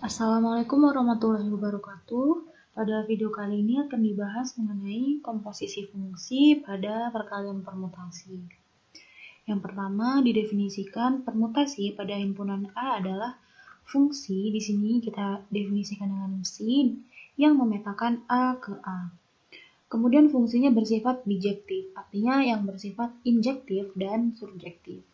Assalamualaikum warahmatullahi wabarakatuh. Pada video kali ini akan dibahas mengenai komposisi fungsi pada perkalian permutasi. Yang pertama, didefinisikan permutasi pada himpunan A adalah fungsi. Di sini kita definisikan dengan mesin yang memetakan A ke A. Kemudian fungsinya bersifat bijektif, artinya yang bersifat injektif dan surjektif.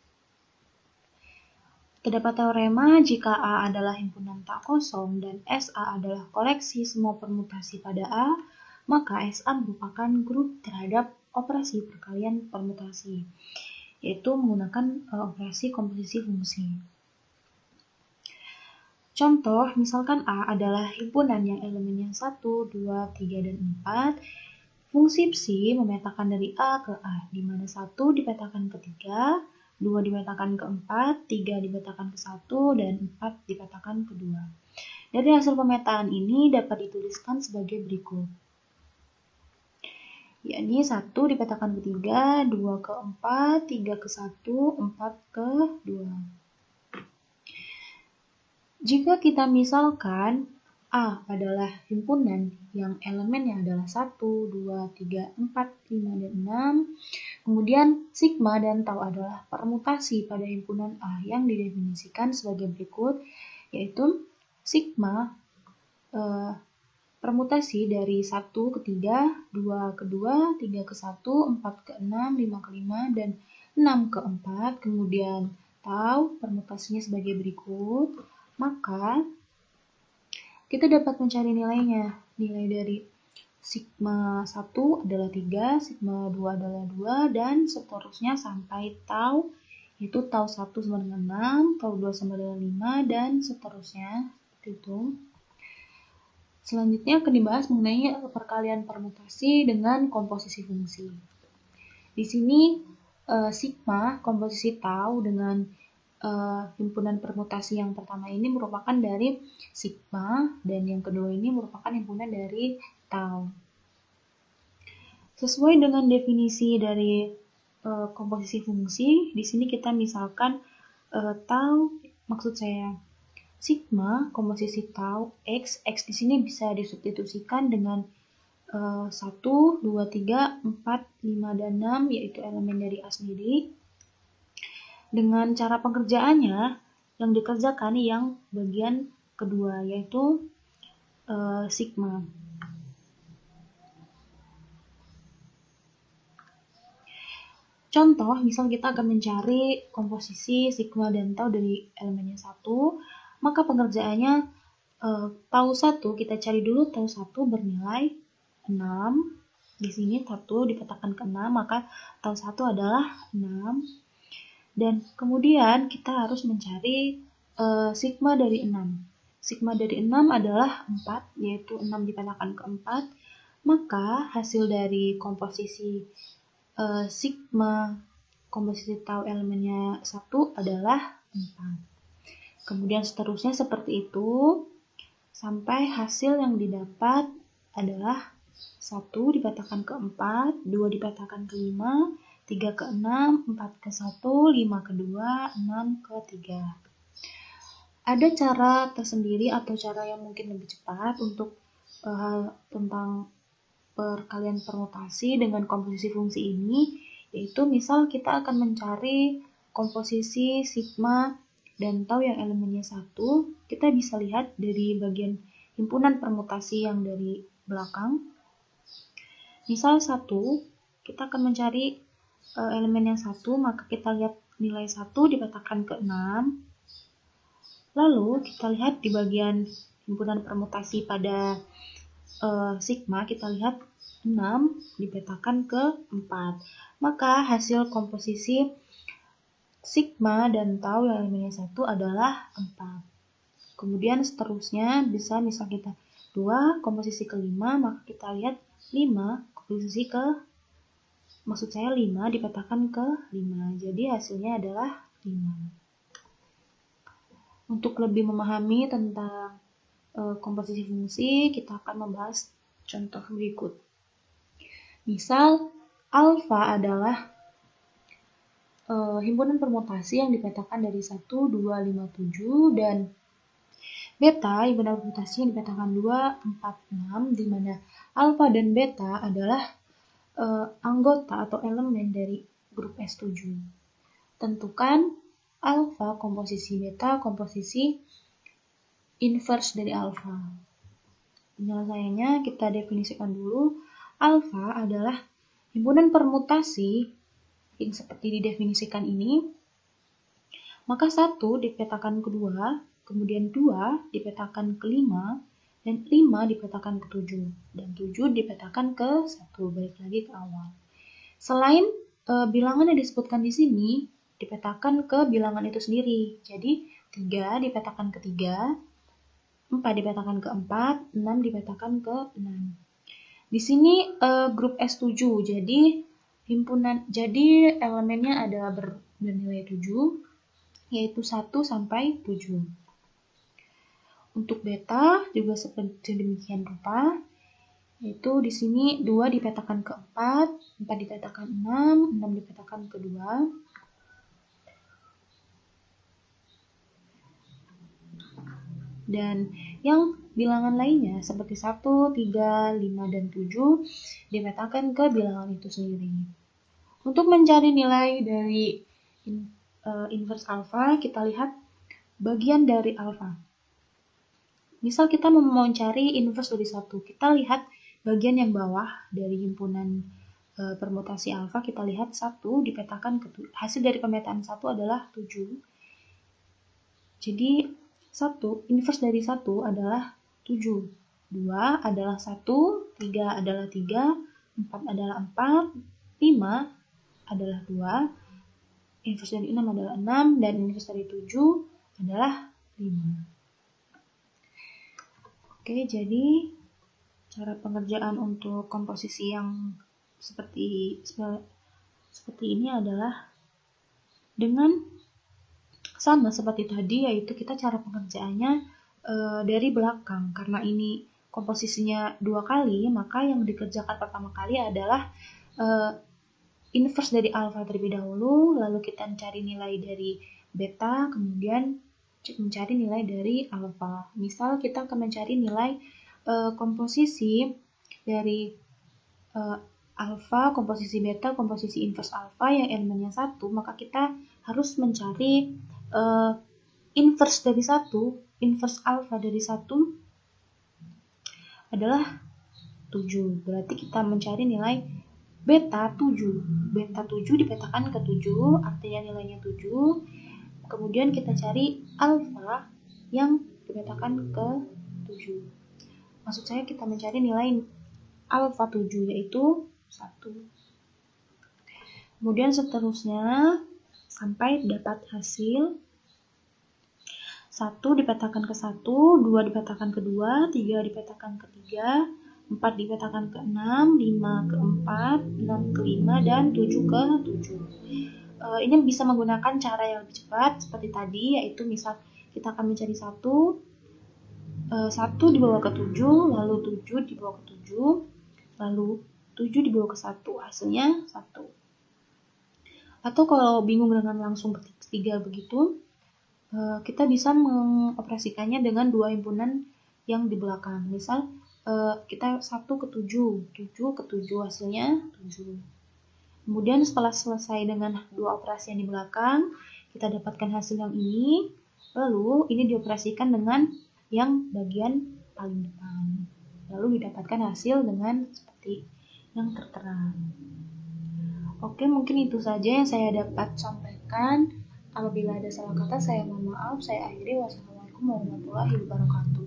Terdapat teorema jika A adalah himpunan tak kosong dan SA adalah koleksi semua permutasi pada A, maka SA merupakan grup terhadap operasi perkalian permutasi, yaitu menggunakan operasi komposisi fungsi. Contoh, misalkan A adalah himpunan yang elemennya 1, 2, 3, dan 4. Fungsi psi memetakan dari A ke A, di mana 1 dipetakan ke 3, 2 dipetakan ke 4, 3 dipetakan ke 1, dan 4 dipetakan ke 2. Dari hasil pemetaan ini dapat dituliskan sebagai berikut. Yakni 1 dipetakan ke 3, 2 ke 4, 3 ke 1, 4 ke 2. Jika kita misalkan A adalah himpunan yang elemennya adalah 1, 2, 3, 4, 5, dan 6. Kemudian sigma dan tau adalah permutasi pada himpunan A yang didefinisikan sebagai berikut, yaitu sigma permutasi dari 1 ke 3, 2 ke 2, 3 ke 1, 4 ke 6, 5 ke 5, dan 6 ke 4. Kemudian tau permutasinya sebagai berikut, maka kita dapat mencari nilainya. Nilai dari sigma 1 adalah 3, sigma 2 adalah 2, dan seterusnya sampai tau, yaitu tau 1 sama dengan 6, tau 2 sama dengan 5, dan seterusnya. Itu. Selanjutnya akan dibahas mengenai perkalian permutasi dengan komposisi fungsi. Di sini sigma komposisi tau dengan himpunan permutasi yang pertama ini merupakan dari sigma, dan yang kedua ini merupakan himpunan dari tau. Sesuai dengan definisi dari komposisi fungsi, di sini kita misalkan tau, maksud saya sigma komposisi tau x di sini bisa disubstitusikan dengan 1, 2, 3, 4, 5, dan 6, yaitu elemen dari A sendiri. Dengan cara pengerjaannya, yang dikerjakan yang bagian kedua, yaitu sigma. Contoh, misal kita akan mencari komposisi sigma dan tau dari elemennya 1, maka pengerjaannya tau 1, kita cari dulu tau 1 bernilai 6. Di sini 1 dipetakan ke 6, maka tau 1 adalah 6. Dan kemudian kita harus mencari sigma dari 6. Sigma dari 6 adalah 4, yaitu 6 dipetakan ke 4. Maka hasil dari komposisi sigma komposisi tau elemennya 1 adalah 4. Kemudian seterusnya seperti itu, sampai hasil yang didapat adalah 1 dipetakan ke 4, 2 dipetakan ke 5, 3 ke 6, 4 ke 1, 5 ke 2, 6 ke 3. Ada cara tersendiri atau cara yang mungkin lebih cepat untuk tentang perkalian permutasi dengan komposisi fungsi ini, yaitu misal kita akan mencari komposisi sigma dan tau yang elemennya 1, kita bisa lihat dari bagian himpunan permutasi yang dari belakang. Misal 1, kita akan mencari elemen yang 1, maka kita lihat nilai 1 dipetakan ke 6. Lalu kita lihat di bagian himpunan permutasi pada sigma, kita lihat 6 dipetakan ke 4. Maka hasil komposisi sigma dan tau yang elemennya 1 adalah 4. Kemudian seterusnya bisa misal kita 2 komposisi ke 5, maka kita lihat 5 komposisi ke 5 dipetakan ke 5. Jadi hasilnya adalah 5. Untuk lebih memahami tentang komposisi fungsi, kita akan membahas contoh berikut. Misal, alfa adalah himpunan permutasi yang dipetakan dari 1, 2, 5, 7, dan Beta, himpunan permutasi yang dipetakan 2, 4, 6, di mana alfa dan beta adalah anggota atau elemen dari grup S7. Tentukan alfa komposisi beta komposisi inverse dari alfa. Penyelesaiannya kita definisikan dulu. Alfa adalah himpunan permutasi yang seperti didefinisikan ini. Maka 1 dipetakan ke 2, kemudian 2 dipetakan ke 5, dan 5 dipetakan ke 7, dan 7 dipetakan ke 1, balik lagi ke awal. Selain bilangan yang disebutkan di sini, dipetakan ke bilangan itu sendiri. Jadi 3 dipetakan ke 3, 4 dipetakan ke 4, 6 dipetakan ke 6. Di sini grup S7, jadi elemennya adalah bernilai 7, yaitu 1 sampai 7. Untuk beta juga seperti demikian rupa, yaitu di sini 2 dipetakan ke 4, 4 dipetakan 6, 6 dipetakan ke 2. Dan yang bilangan lainnya seperti 1, 3, 5, dan 7 dipetakan ke bilangan itu sendiri. Untuk mencari nilai dari inverse alpha, kita lihat bagian dari alpha. Misal kita mau mencari inverse dari 1, kita lihat bagian yang bawah dari himpunan permutasi alpha, kita lihat 1 dipetakan ke hasil dari pemetaan 1 adalah 7. Jadi 1, inverse dari 1 adalah 7. 2 adalah 1, 3 adalah 3, 4 adalah 4, 5 adalah 2, inverse dari 6 adalah 6, dan inverse dari 7 adalah 5. Oke, jadi cara pengerjaan untuk komposisi yang seperti ini adalah dengan sama seperti tadi, yaitu kita cara pengerjaannya dari belakang. Karena ini komposisinya 2 kali, maka yang dikerjakan pertama kali adalah inverse dari alfa terlebih dahulu, lalu kita mencari nilai dari beta, kemudian mencari nilai dari alfa. Misal kita akan mencari nilai komposisi dari alfa, komposisi beta, komposisi inverse alfa yang elemennya 1, maka kita harus mencari inverse dari 1, inverse alfa dari 1 adalah 7. Berarti kita mencari nilai beta 7. Beta 7 dipetakan ke 7, artinya nilainya 7. Kemudian kita cari alfa yang dipetakan ke 7. Maksud saya kita mencari nilai alfa 7, yaitu 1. Kemudian seterusnya sampai dapat hasil 1 dipetakan ke 1, 2 dipetakan ke 2, 3 dipetakan ke 3, 4 dipetakan ke 6, 5 ke 4, 6 ke 5, dan 7 ke 7. Ini bisa menggunakan cara yang lebih cepat seperti tadi, yaitu misal kita akan mencari 1 dibawa ke 7, lalu 7 dibawa ke 7, lalu 7 dibawa ke 1, hasilnya 1. Atau kalau bingung dengan langsung ketik 3 begitu, kita bisa mengoperasikannya dengan 2 himpunan yang di belakang. Misal kita 1 ke 7, 7 ke 7, hasilnya 7. Kemudian setelah selesai dengan 2 operasi yang di belakang, kita dapatkan hasil yang ini, lalu ini dioperasikan dengan yang bagian paling depan. Lalu didapatkan hasil dengan seperti yang tertera. Oke, mungkin itu saja yang saya dapat sampaikan. Apabila ada salah kata, saya mohon maaf. Saya akhiri. Wassalamualaikum warahmatullahi wabarakatuh.